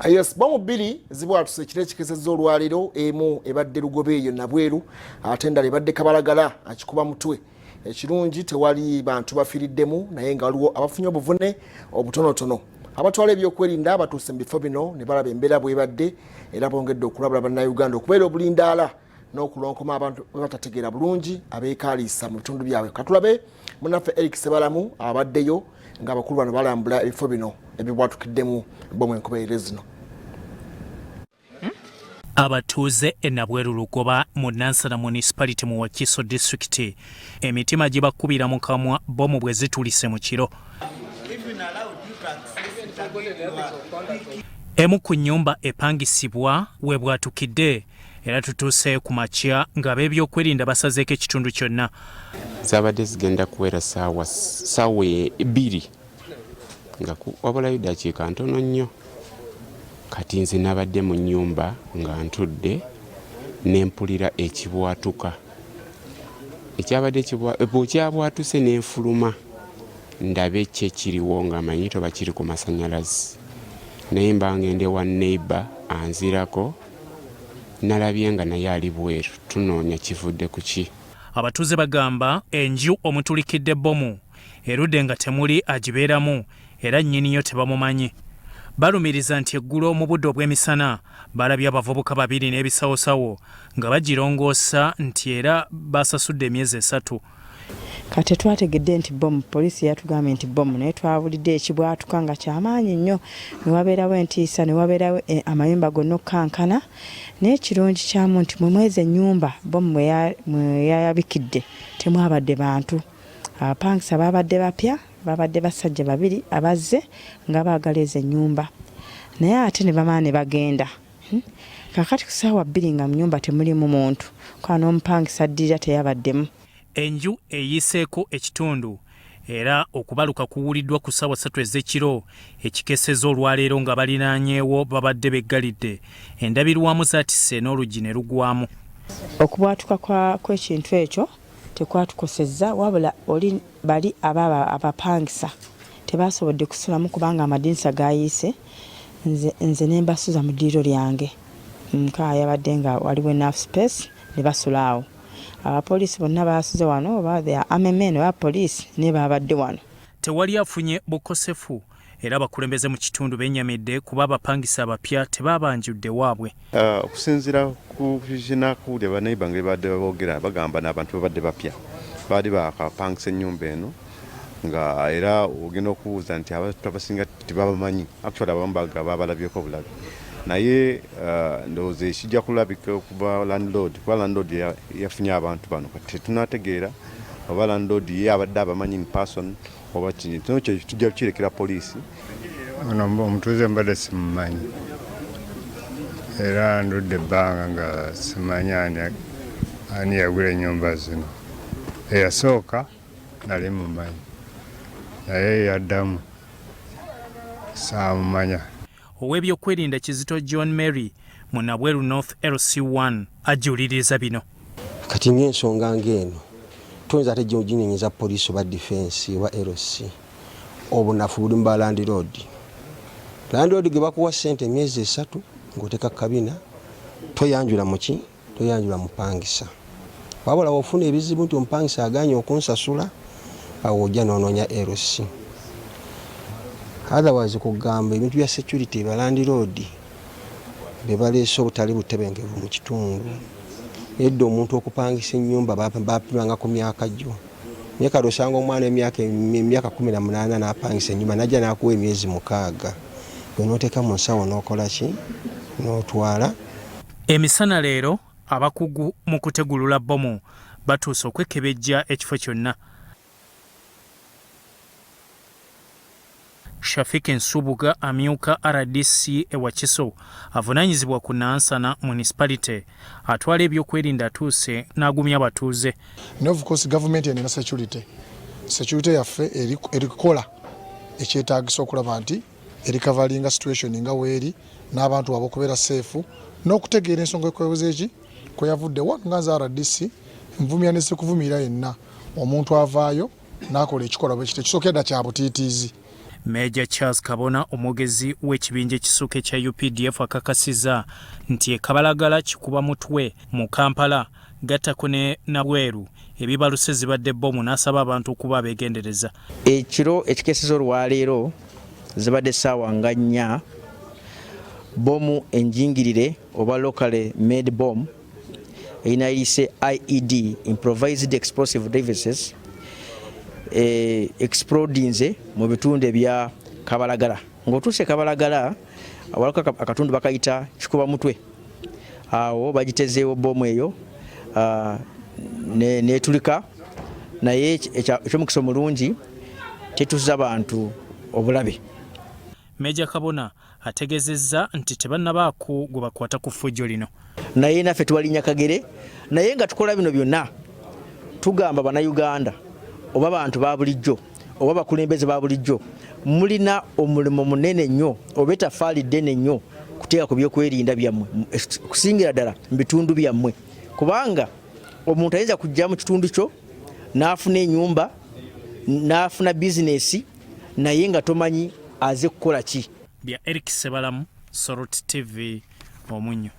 Yes, bomu bbiri zibwatuse ekire kikesezza olwaliro emu ebadde lugobe eyo Nabweru ate endala ebadde Kabalagala akikuba mutwe. Ekirungi tewali bantu bafiriddemu naye nga waliwo abafunye obuvune obutonotono. Abatwala ebyokwerinda batuuse mu bifo bino ne balaba embeera bw'ebadde era bongedde okulabula bannayuganda okubeera obulindaala n'okulonkoma abantu batategeera bulungi abeekaliisa mu bitundu byabwe. Katulabe munnaffe Eric Sebalamu abaddeyo ng'abakulu bano balambula ebifo bino ebibwatukiddemu bomu enkubaire zino. Abatuuze e Nabweru Lugoba mu Nansana Municipality mu Wakiso District emitima gibakubira mu kamwa bomu bwe zitulise mu kiro. Emu ku nnyumba epangisibwa we bwatukidde era tutuuse ku makya ng'ab'ebyokwerinda basazeeko ekitundu kyonna. Zabadde zigenda kuwera saawa 2 nga wabulayo dakiika ntono nnyo. Kati nze nabadde mu nnyumba nga ntudde n'empulira ekibwatuka. Ekyabadde bw'ekyabwatuse n'enfuluma ndabe kye kiriwo nga manyi toba kiri ku masannyalaze. Naye mba ngende wa neighbor anzirako nalabye nga naye ali bweru tunoonya kivudde ku ki. Abatuuze bagamba enju omutulikidde bomu erudde nga temuli agibeeramu era nnyiniyo tebamumanyi. Balumiriza nti eggulo mu budde obw'emisana balabye abavubuka babiri n'ebisawosawo nga bagirongoosa nti era basasudde emyezi 3. Kati twategedde nti bomu poliisi yatugambye nti bomu naye twabulidde ekibwatuka nga kyamaanyi nnyo ne wabeerawo entiisa ne wabeerawo amayumba gonna okkankana naye ekirungi kyamu nti mwe mwezi ennyumba bomu mwe yayabikidde temwabadde bantu. Abapangisa babadde bapya babadde basajja babiri abazze nga baagala ezo ennyumba naye ate ne bamaa ne bagenda. Kakati ku ssaawa 2 nga mu nnyumba temulimu muntu kwa n'omupangisa addirira teyabaddemu. Enju eyiseeko ekitundu era okubaluka kuwuliddwa ku ssaawa 3 ez'ekiro ekikeseza olwaleero nga balinaanyeewo babadde beggalidde endabirwamu zaatisse n'oluggi ne lugwamu. Okubwatuka kw'ekintu ekyo tekwatukosezza wabula oli bali abapangisa tebasobodde kusulamu kubanga amadinisa gayiise nze ne mbasuza mu ddiiro lyange nka yabadde nga waliwo enough space ne basulaawo. Abapoliisi bonna basuze wano oba amemene wa poliisi ne babadde wano. Tewali afunye bukosefu era bakulembeze mu kitundu bennyamidde kuba abapangisa abapya tebabanjudde waabwe. Okusinziira ku vizina kuwulira baneiba nga badde boogera bagamba n'abantu babadde bapya baali bakapangisa ennyumba eno nga era ogenda okubuuza nti abantu abasinga tebabamanyi actually abamu babalabyeko obulabi naye ndowooza ekijja kulabika okuba landlord kuba landlord yafunye abantu bano kati tetunategeera oba landlord ye abadde abamanyi in person oba kino tujja kukirekera poliisi. Omutuuze mbadde simumanyi era ndudde ebbanga nga simanyi ani yagula ennyumba zino. Eyasooka nali mumanyi naye yaddamu saamumanya. Ow'ebyokwerinda Kizito John Mary mu Nabweru North LC1 ajuliriza bino. Kati ng'ensonga ng'eno tuyinza ate ginyinyiza poliisi oba defense wa LC obunafu buli mu landlord. Landlord ge bakuwa ssente emyezi 3 ng'oteeka kabina toyanjula muki toyanjula mupangisa. Wabula wofuna ebizibu nti omupangisa aganye okunsasula awo ojja n'onoonya LC. Otherwise kugamba ebintu bya security ba landlord be baleese obutali butebengevu mu kitundu. Eddo omuntu okupangisa ennyumba bapimanga ku myaka gyo. Naye kati osanga omwana emyaka 18 n'apangisa ennyumba najja n'akuwa emyezi 6. Gwe n'oteeka mu nsawo n'okola ki n'otwala. Emisana leero abakugu mu kutegulula bomu batuuse okwekebejja ekifo kyonna. Shafik Nsubuga amyuka RDC e Wakiso avunaanyizibwa ku Nansana Municipality atwala ebyokwerinda atuuse n'agumya abatuuze. Of course government and security yaffe erikola ekyetaagisa okulaba nti erikavalinga situation nga weeri n'abantu abakubeera safe n'okutegeera ensonga ekwebuzeeki kwe yavudde wanganza RDC nvumya nese kuvumirira yenna omuntu avaayo n'akola ekikolwa bwe kite kisokedda kya butiitiizi. Major Charles Kabona omwogezi w'ekibinja ekisooka ekya UPDF akakasiza nti Kabalagala kikuba mutwe mu Kampala gattako ne Nabweru ebibaluse zibadde bbomu n'asaba abantu okuba abeegendereza. Ekiro ekikeeseza olwaleero zibadde ssaawa nga 4 bomu enjingirire oba locally made bomb erina eyise IED improvised explosive devices explodinze mu bitundu ebya Kabalagala. Ng'otuuse Kabalagala awalako akatundu bakayita kikuba mutwe, awo bagitezeewo bomu eyo netulika naye ekyomukisa omulungi tetuza abantu obulabe. Major Kabona ategezezza nti tebannabaako gwe bakwata ku ffujjo lino. Naye naffe tuwalinnya kagere, naye nga tukola bino byonna tugamba bannayuganda oba bantu ba bulijjo oba bakulembeze ba bulijjo mulina omulimu munene nnyo oba ettaffaali ddene nnyo kuteeka ku byokwerinda byammwe okusingira ddala mu bitundu byammwe, kubanga omuntu ayinza kujja mu kitundu kyo n'afuna ennyumba n'afuna bizinesi naye nga tomanyi aze kukola ki. Bya Eric Sebalamu, Soroti TV, Omunyo.